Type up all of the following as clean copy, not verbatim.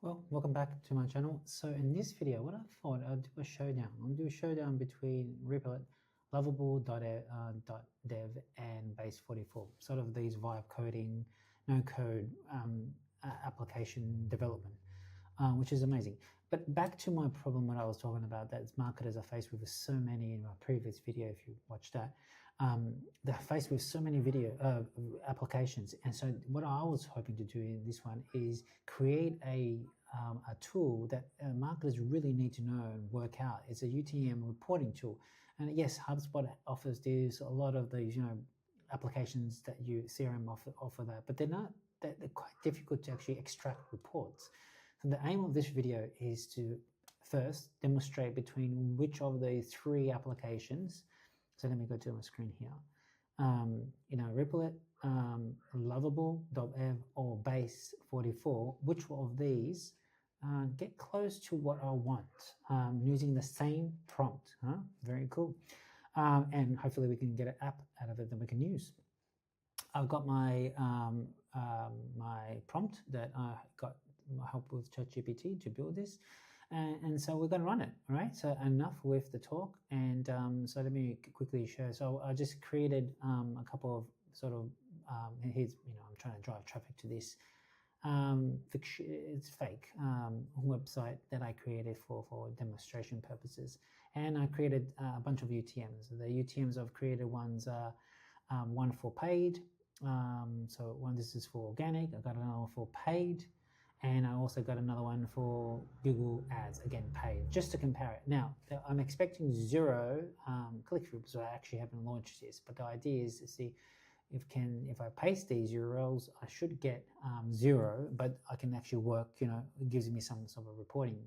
Well, welcome back to my channel. So in this video, what I thought I'd do a showdown. I'll do a showdown between Replit, Lovable.dev and Base44. Sort of these vibe coding, no code application development, which is amazing. But back to my problem, what I was talking about, that marketers are faced with so many in my previous video, if you watched that. They're faced with so many video applications, and so what I was hoping to do in this one is create a tool that marketers really need to know and work out. It's a UTM reporting tool, and yes, HubSpot offers this. A lot of these, applications that CRM offer that, but they're not. They're quite difficult to actually extract reports. So the aim of this video is to first demonstrate between which of the three applications. So let me go to my screen here. Replit, Lovable.dev or Base44, which of these get close to what I want using the same prompt. Very cool. And hopefully we can get an app out of it that we can use. I've got my my prompt that I got help with ChatGPT to build this. And so we're going to run it, all right? So enough with the talk. And so let me quickly show. So I just created a couple of sort of, here's, I'm trying to drive traffic to this. It's fake website that I created for demonstration purposes. And I created a bunch of UTMs. The UTMs I've created ones are one for paid. So this is for organic. I got another one for paid. And I also got another one for Google Ads, again, paid, just to compare it. Now, I'm expecting 0 click-throughs, so I actually haven't launched this. But the idea is to see if I paste these URLs, I should get 0, but I can actually work, it gives me some sort of reporting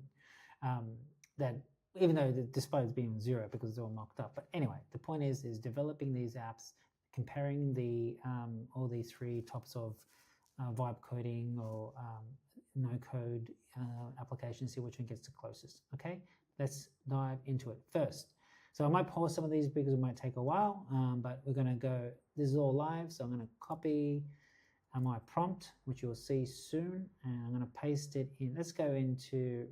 that even though despite it being 0 because it's all mocked up. But anyway, the point is developing these apps, comparing the all these three types of vibe coding or no code applications, see which one gets the closest. Okay, let's dive into it first. So I might pause some of these because it might take a while, but we're going to go, this is all live, so I'm going to copy my prompt, which you'll see soon, and I'm going to paste it in. Let's go into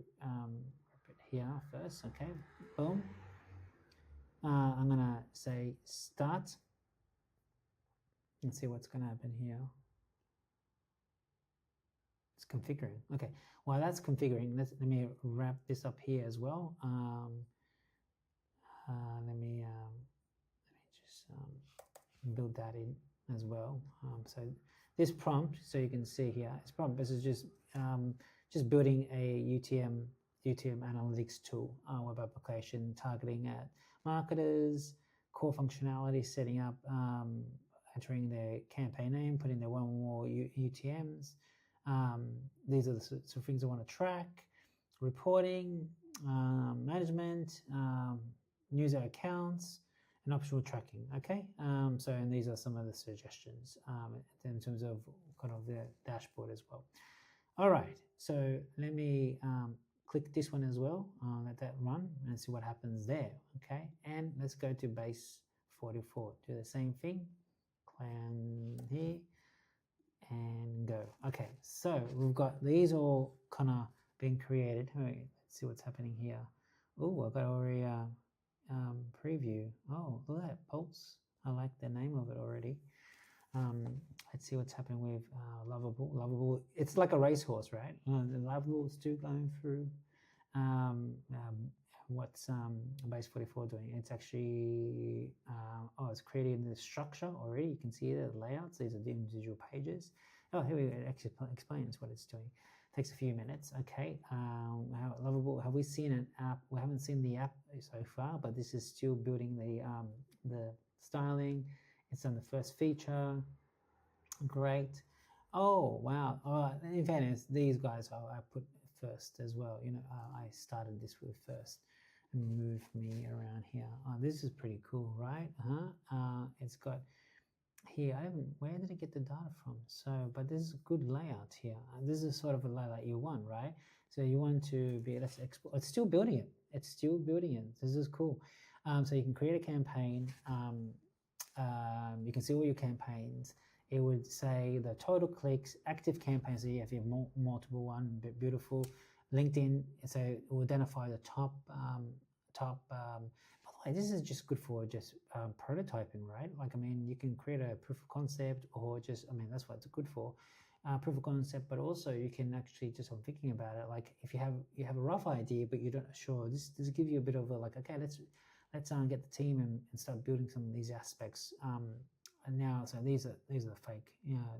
here first. Okay, boom. I'm going to say start and see what's going to happen here. It's configuring. Okay, while that's configuring, let me wrap this up here as well. Let me just build that in as well. So this prompt, so you can see here, this prompt. This is just building a UTM analytics tool, web application targeting at marketers, core functionality, setting up, entering their campaign name, putting their one or more UTMs. These are the sorts of things I want to track, reporting, management, user accounts, and optional tracking. Okay, and these are some of the suggestions in terms of kind of the dashboard as well. All right, so let me click this one as well, let that run and see what happens there. Okay, and let's go to Base44, do the same thing, clan here, and go. Okay, so we've got these all kind of being created. Let's see what's happening here. Oh, I've got already a preview. Oh, look at that, Pulse. I like the name of it already. Let's see what's happening with Lovable. Lovable, it's like a racehorse, right? The Lovable is still going through. What's Base44 doing? It's actually, it's creating the structure already. You can see the layouts. These are the individual pages. Oh, here it actually explains what it's doing. It takes a few minutes. Okay, Lovable, have we seen an app? We haven't seen the app so far, but this is still building the styling. It's on the first feature. Great. Oh, wow. In fairness, these guys I put first as well. I started this with first and moved me around here. This is pretty cool, right? It's got here, where did it get the data from? So, but this is a good layout here. This is sort of a layout you want, right? So you want to be, let's export. It's still building it. It's still building it. This is cool. So you can create a campaign. You can see all your campaigns. it would say the total clicks, active campaigns. So if you have multiple one, beautiful. LinkedIn, so it will identify the top. By the way, this is just good for just prototyping, right? Like, I mean, you can create a proof of concept, or just, I mean, that's what it's good for. Proof of concept, but also you can actually just, I'm thinking about it, like if you have a rough idea but you're not sure, this gives you a bit of a, like, okay, let's get the team and start building some of these aspects. And now, so these are the fake,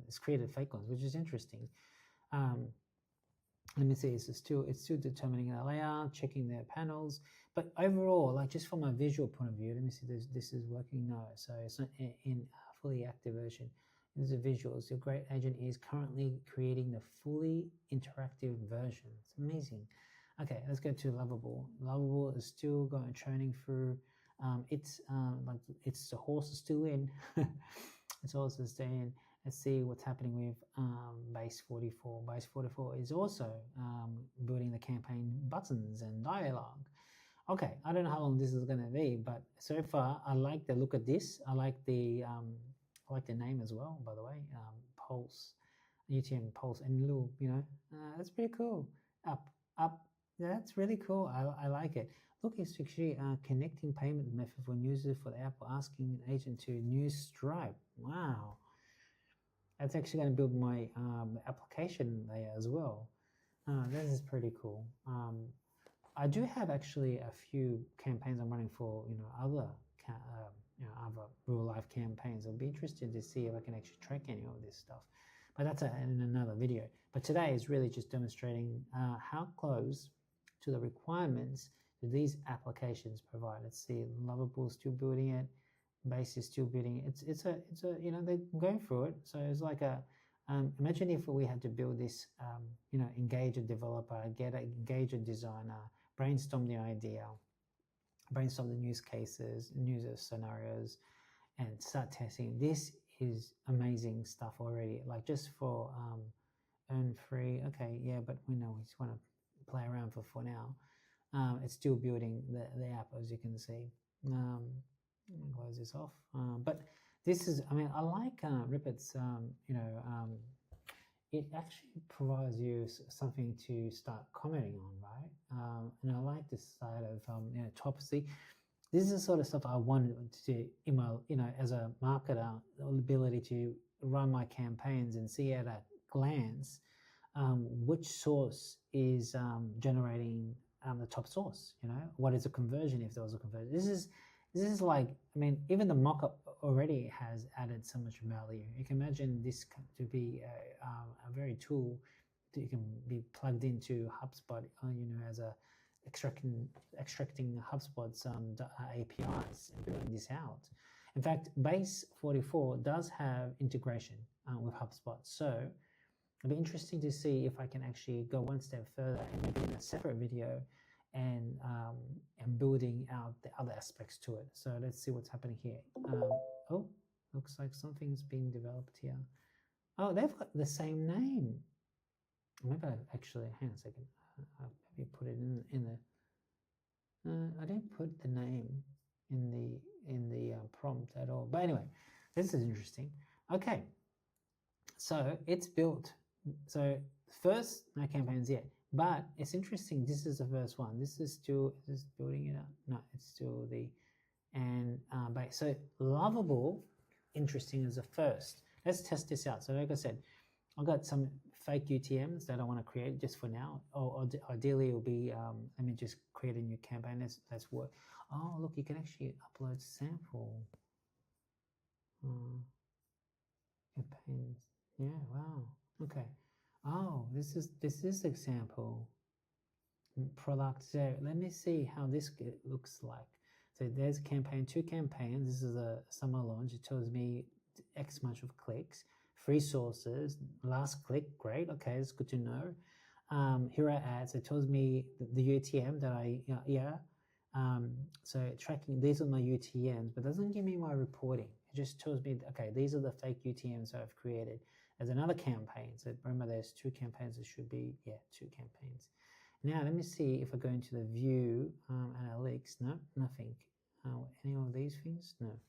it's created fake ones, which is interesting. Let me see, it's still determining the layout, checking their panels, but overall, like just from a visual point of view, let me see, this is working. No, so it's not in fully active version. These are visuals. Your great agent is currently creating the fully interactive version. It's amazing. Okay, let's go to Lovable. Lovable is still going training through. It's the horse is still in. It's also staying. Let's see what's happening with Base 44. Base 44 is also building the campaign buttons and dialogue. Okay, I don't know how long this is going to be, but so far I like the look of this. I like the name as well, by the way. Pulse, UTM Pulse, and little, that's pretty cool. Up. Yeah, that's really cool. I like it. Look, it's actually connecting payment method for users for the app, or asking an agent to use Stripe. Wow. That's actually going to build my application layer as well. This is pretty cool. I do have actually a few campaigns I'm running for, other real life campaigns. I'll be interested to see if I can actually track any of this stuff, but that's in another video. But today is really just demonstrating how close to the requirements do these applications provide. Let's see, Lovable still building it. Base is still building it. It's a they're going through it. So it's like a imagine if we had to build this, engage a developer, engage a designer, brainstorm the idea, brainstorm the use cases, user scenarios, and start testing. This is amazing stuff already. Like just for earn free. Okay, yeah, but we know we just want to play around for now. It's still building the app, as you can see. Close this off. But this is, I mean, I like Ripit's, it actually provides you something to start commenting on, right? And I like this side of, Topsy. This is the sort of stuff I wanted to email, as a marketer, the ability to run my campaigns and see at a glance which source is generating the top source. What is a conversion, if there was a conversion. This is like, I mean, even the mock-up already has added so much value. You can imagine this to be a very tool that you can be plugged into HubSpot, as a extracting HubSpot's APIs and building this out. In fact, Base 44 does have integration with HubSpot. So it'll be interesting to see if I can actually go one step further and maybe in a separate video and building out the other aspects to it. So let's see what's happening here. Oh, looks like something's being developed here. Oh, they've got the same name. Maybe I actually, hang on a second. Maybe put it in the. I didn't put the name in the prompt at all. But anyway, this is interesting. Okay, so it's built. So first, no campaigns yet. But it's interesting, this is the first one. This is building it up. No, it's still base. So Lovable, interesting, is the first. Let's test this out. So like I said, I've got some fake UTMs that I want to create just for now. Or ideally, it'll be, let me just create a new campaign. Let's work. Oh, look, you can actually upload sample campaigns. Yeah, wow. Okay. Oh, this is example product. So let me see how this looks like. So there's campaign, 2 campaigns. This is a summer launch. It tells me X much of clicks, free sources, last click. Great. Okay, it's good to know. Here are ads. It tells me the UTM that so tracking, these are my UTMs, but doesn't give me my reporting. It just tells me, okay, these are the fake UTMs I've created. There's another campaign. So remember, there's 2 campaigns. It should be, 2 campaigns. Now, let me see if I go into the view analytics. No, nothing. Any of these things? No.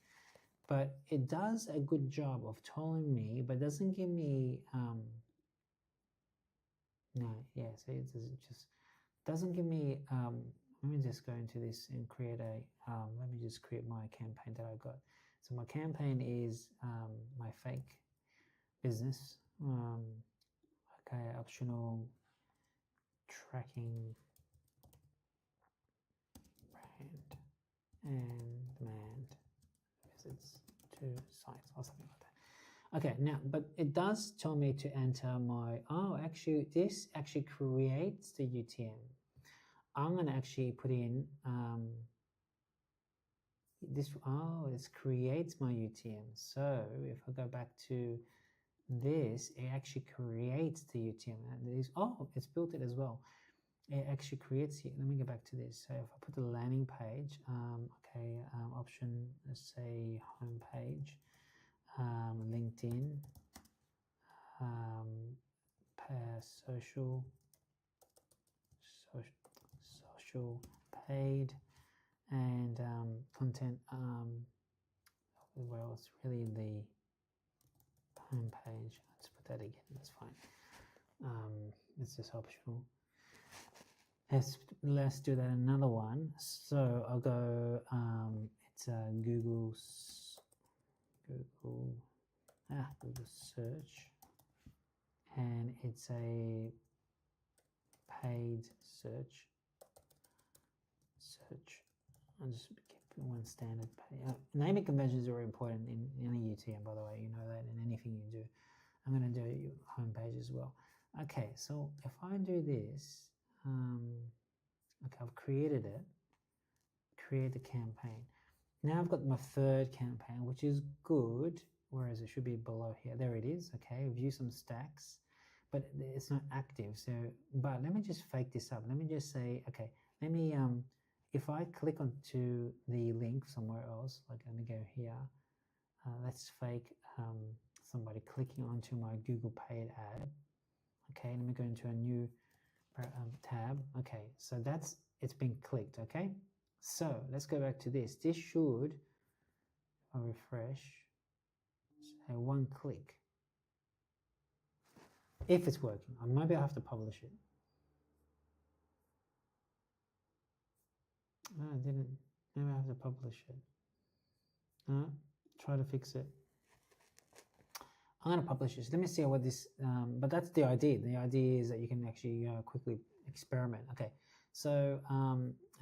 but it does a good job of telling me, but doesn't give me no, yeah, so it just doesn't give me let me just go into this and create a let me just create my campaign that I got. So my campaign is my fake business, okay, optional tracking brand and demand visits to sites or something like that. Okay, now, but it does tell me to enter my, actually, this actually creates the UTM. I'm going to actually put in this, it creates my UTM. So if I go back to this, it actually creates the UTM. And it's built it as well. It actually creates it. Let me go back to this. So if I put the landing page, option, let's say home page, LinkedIn, social, paid, and content. Well, it's really the home page. Let's put that again. That's fine. It's just optional. Let's do that another one. So I'll go. It's Google search, and it's a paid search. I'll just keep one standard page. Naming conventions are very important in any UTM, by the way. You know that in anything you do. I'm going to do your homepage as well. Okay, so if I do this, okay, I've created it. Create the campaign. Now I've got my third campaign, which is good. Whereas it should be below here. There it is. Okay, view some stacks, but it's not active. So, but let me just fake this up. Let me just say, okay, let me if I click onto the link somewhere else, like let me go here. Let's fake somebody clicking onto my Google paid ad. Okay, let me go into a new tab. Okay, so it's been clicked. Okay, so let's go back to this. This should, if I refresh, say one click. If it's working, maybe I have to publish it. No, I didn't. Maybe I have to publish it. Try to fix it. I'm going to publish this. Let me see what this, but that's the idea. The idea is that you can actually quickly experiment. Okay, so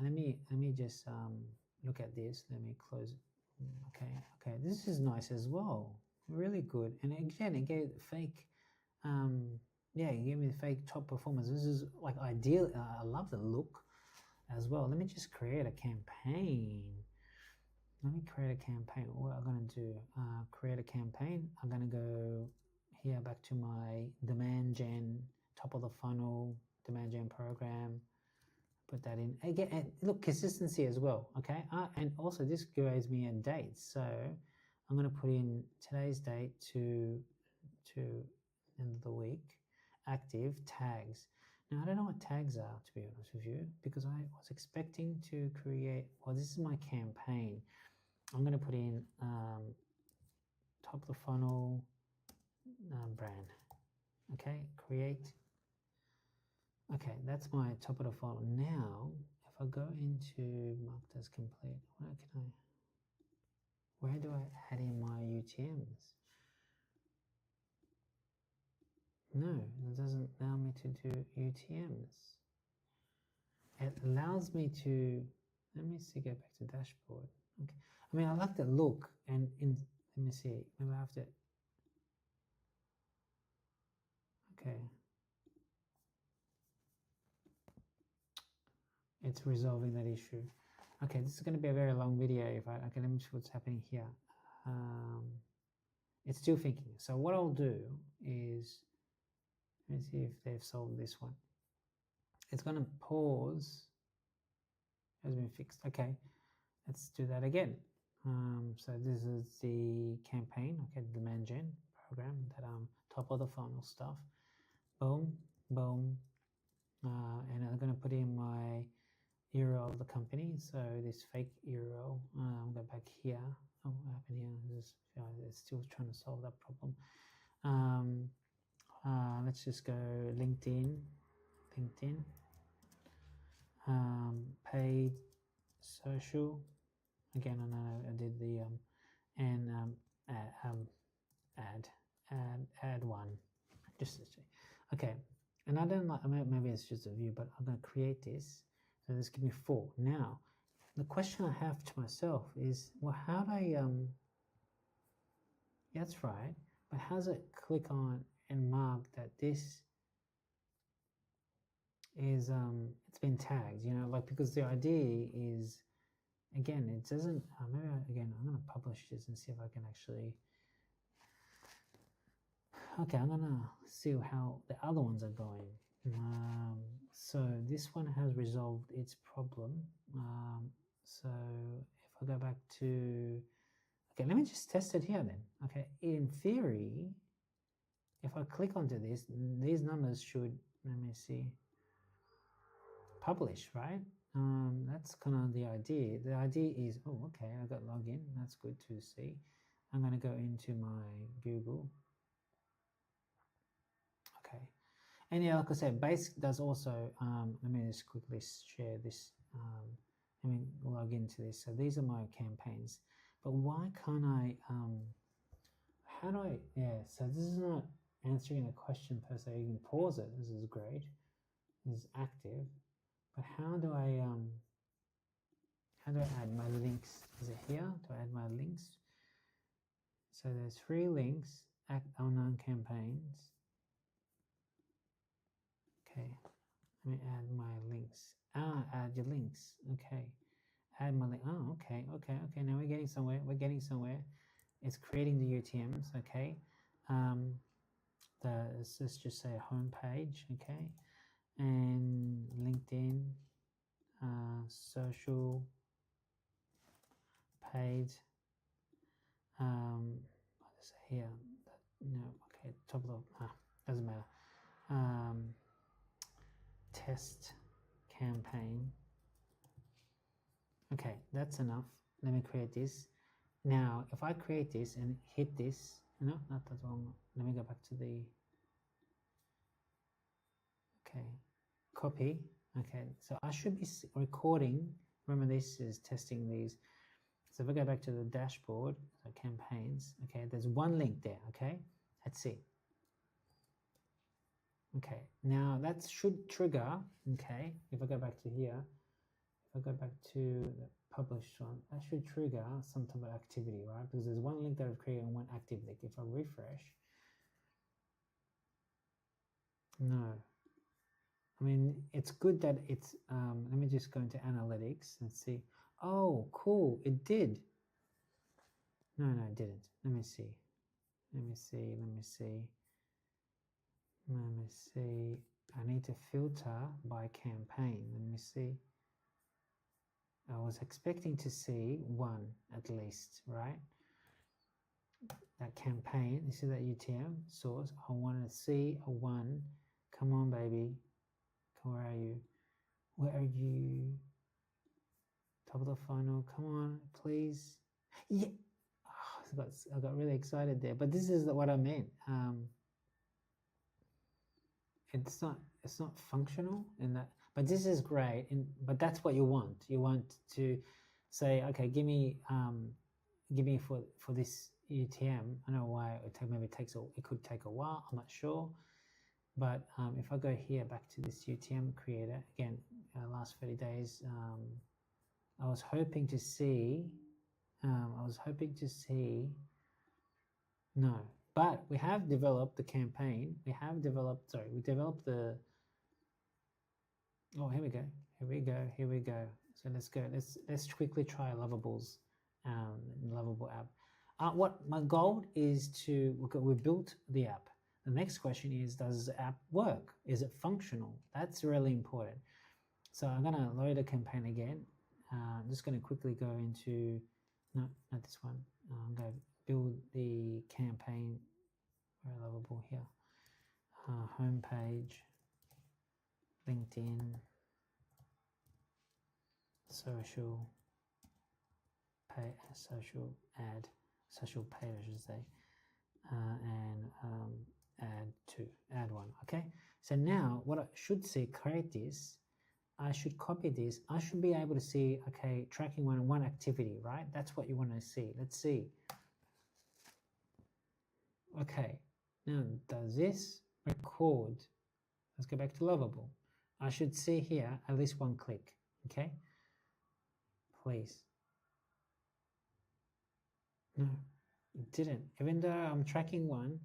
let me just look at this. Let me close it. Okay, this is nice as well. Really good. And again, it gave fake, it gave me the fake top performance. This is like ideal. I love the look as well. Let me just create a campaign. Let me create a campaign. What I'm going to do, create a campaign. I'm going to go here back to my demand gen, top of the funnel, demand gen program. Put that in. Again, and look, consistency as well, okay? And also this gives me a date. So I'm going to put in today's date to end of the week, active, tags. Now, I don't know what tags are, to be honest with you, because I was expecting to create, well, this is my campaign. I'm going to put in top of the funnel brand. Okay, create. Okay, that's my top of the funnel. Now, if I go into marked as complete, where do I add in my UTMs? No, it doesn't allow me to do UTMs. It allows me to, let me see, go back to dashboard. Okay, I mean, I like the look, and let me see, maybe I have to, okay. It's resolving that issue. Okay, this is going to be a very long video. Okay, let me see what's happening here. It's still thinking. So what I'll do is, let me see if they've solved this one. It's going to pause. Has been fixed. Okay, let's do that again. So this is the campaign. Okay, the demand gen program that top of the funnel stuff. Boom, boom, and I'm going to put in my URL of the company. So this fake URL, I'll go back here. Oh, what happened here? It's still trying to solve that problem. Let's just go LinkedIn, paid social. Again, I know I did the add one, just to see. Okay, and I don't like, maybe it's just a view, but I'm going to create this. So this give me 4. Now, the question I have to myself is, well, how do I that's right, but how does it click on and mark that this is it's been tagged, you know, like, because the idea is, again, it doesn't maybe again I'm going to publish this and see if I can actually, okay, I'm going to see how the other ones are going. So this one has resolved its problem. So if I go back to, okay, let me just test it here then. Okay, in theory, if I click onto this, these numbers should, let me see, publish, right? That's kind of the idea. The idea is, oh, okay, I got login. That's good to see. I'm going to go into my Google. Okay. And yeah, like I said, Basic does also, let me just quickly share this. Let me log into this. So these are my campaigns. But why can't I, how do I, yeah, so this is not answering a question per se. You can pause it. This is great. This is active. But how do I add my links? Is it here to add my links? So there's 3 links, unknown campaigns. Okay, let me add my links. Add your links. Okay, add my link. Oh, okay. Now we're getting somewhere. It's creating the UTMs. Okay, let's just say home page. Okay, and LinkedIn, social, paid. What is it here? No. Okay, top of the doesn't matter. Test campaign. Okay, that's enough. Let me create this. Now, if I create this and hit this, no, not that wrong. Let me go back to the, okay, copy. Okay, so I should be recording. Remember, this is testing these. So if I go back to the dashboard, so campaigns, okay, there's 1 link there, okay? Let's see. Okay, now that should trigger, okay, if I go back to here, if I go back to the published one, that should trigger some type of activity, right? Because there's 1 link that I've created and 1 active link. If I refresh, no. I mean, it's good that it's, let me just go into analytics and see. Oh, cool, it did. No, it didn't. Let me see. I need to filter by campaign. Let me see. I was expecting to see 1 at least, right? That campaign, you see that UTM source. I want to see a 1. Come on, baby. Where are you? Top of the funnel. Come on, please. Yeah. Oh, I got really excited there. But this is what I meant. It's not functional in that, but this is great. But that's what you want. You want to say, okay, give me for this UTM. I don't know why it could take a while. I'm not sure. But if I go here back to this UTM creator again, last 30 days, I was hoping to see. No, but we have developed the campaign. We developed the. Oh, here we go. So let's go. Let's quickly try Lovable's Lovable app. What my goal is to we built the app. The next question is, does the app work? Is it functional? That's really important. So I'm gonna load a campaign again. I'm just gonna quickly go into, no, not this one. I'm gonna build the campaign. Very Lovable here. Homepage, LinkedIn. social pay, social add, social page, I should say, and add one. Okay, so now what I should say, create this. I should copy this. I should be able to see, okay, tracking one activity, right? That's what you want to see. Let's see. Okay, now does this record? Let's go back to Lovable. I should see here at least one click. Okay, please. No, it didn't. Even though I'm tracking one,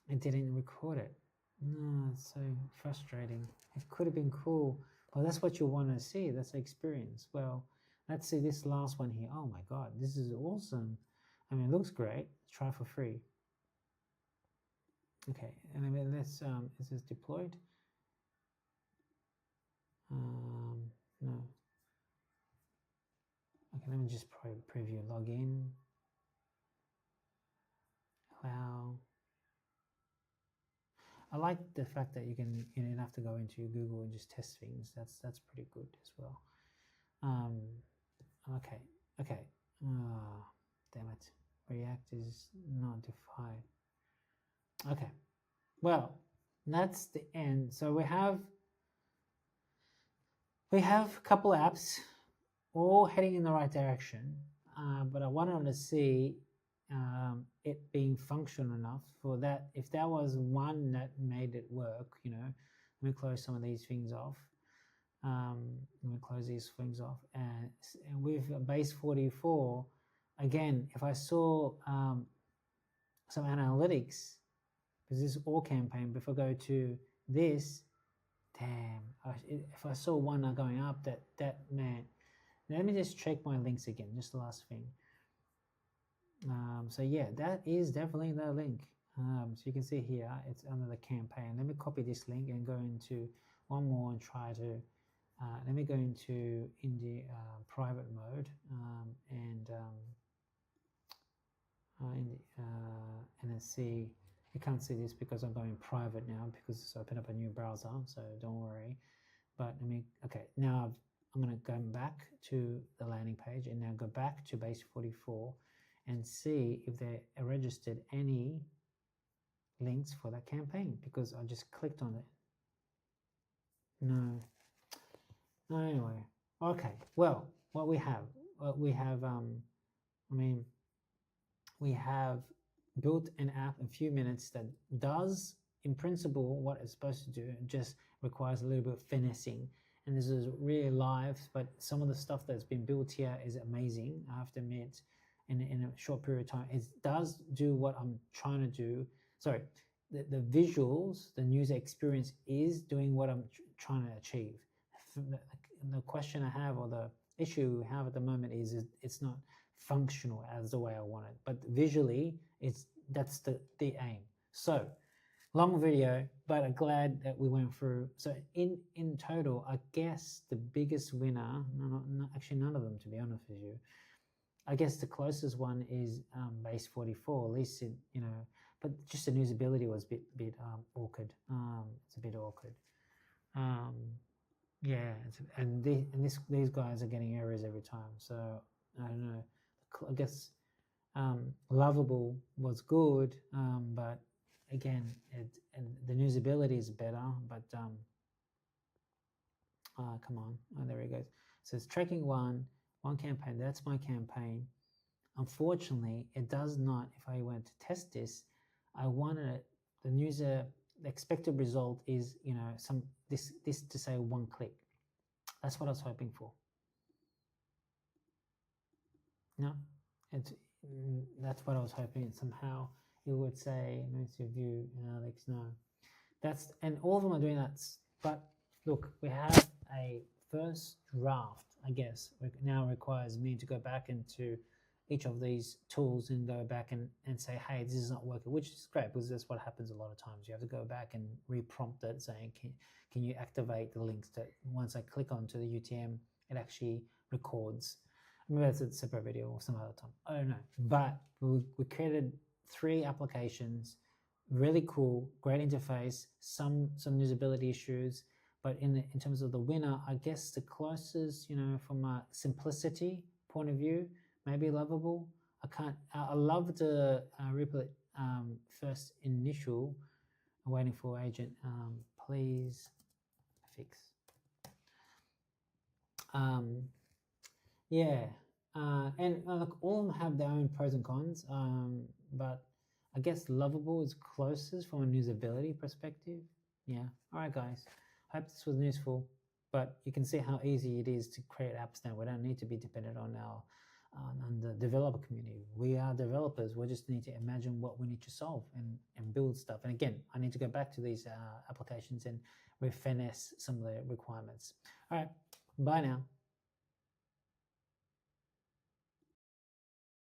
it didn't record it. No, it's so frustrating. It could have been cool. Well, that's what you want to see. That's the experience. Well, let's see this last one here. Oh my God, this is awesome. I mean, it looks great. Try for free. Okay, and then let's, is this deployed? No. Okay, let me just preview, login. Wow. I like the fact that you don't have to go into Google and just test things. That's pretty good as well. Okay. Damn it. React is not defined. Okay. Well, that's the end. So we have a couple apps all heading in the right direction, but I wanted to see it being functional enough for that. If there was one that made it work, let me close some of these things off. Let me close these things off. And with base 44, again, if I saw some analytics, because this is all campaign, but if I go to this, damn, if I saw one going up, that man. Let me just check my links again, just the last thing. So yeah, that is definitely the link. So you can see here, it's under the campaign. Let me copy this link and go into one more and try to, let me go into the private mode and then see. You can't see this because I'm going private now because it's opened up a new browser, so don't worry. But okay, now I'm going to go back to the landing page and now go back to base 44 and see if they registered any links for that campaign, because I just clicked on it. No. Anyway, okay. Well, what we have, we have built an app in a few minutes that does, in principle, what it's supposed to do. It just requires a little bit of finessing. And this is really live, but some of the stuff that's been built here is amazing, I have to admit, in a short period of time. It does do what I'm trying to do. Sorry, the visuals, the user experience is doing what I'm trying to achieve. The question I have, or the issue we have at the moment, is it's not functional as the way I want it, but visually that's the aim. So long video, but I'm glad that we went through. So in total, I guess the biggest winner, actually none of them, to be honest with you. I guess the closest one is base 44. At least but just the usability was a bit awkward. It's a bit awkward. Yeah, and these guys are getting errors every time. So I don't know. I guess Lovable was good, but again, and the usability is better. But come on, there it goes. So it's tracking one campaign. That's my campaign. Unfortunately, it does not. If I went to test this, I wanted the expected result is this to say one click. That's what I was hoping for. No, that's what I was hoping. Somehow it would say, let's view Alex. No, and all of them are doing that. But look, we have a first draft. I guess it now requires me to go back into each of these tools and go back and say, hey, this is not working, which is great, because that's what happens a lot of times. You have to go back and reprompt it, saying, can you activate the links that once I click onto the UTM, it actually records. Maybe that's a separate video or some other time. I don't know. But we created 3 applications, really cool, great interface, some usability issues, But in terms of the winner, I guess the closest, from a simplicity point of view, maybe Lovable. I love the Ripple first initial. I'm waiting for agent. Please fix. Yeah. And look, all of them have their own pros and cons. But I guess Lovable is closest from a usability perspective. Yeah. All right, guys. Hope this was useful. But you can see how easy it is to create apps now. We don't need to be dependent on the developer community. We are developers. We just need to imagine what we need to solve and build stuff. And again, I need to go back to these applications and finesse some of the requirements. All right. Bye now.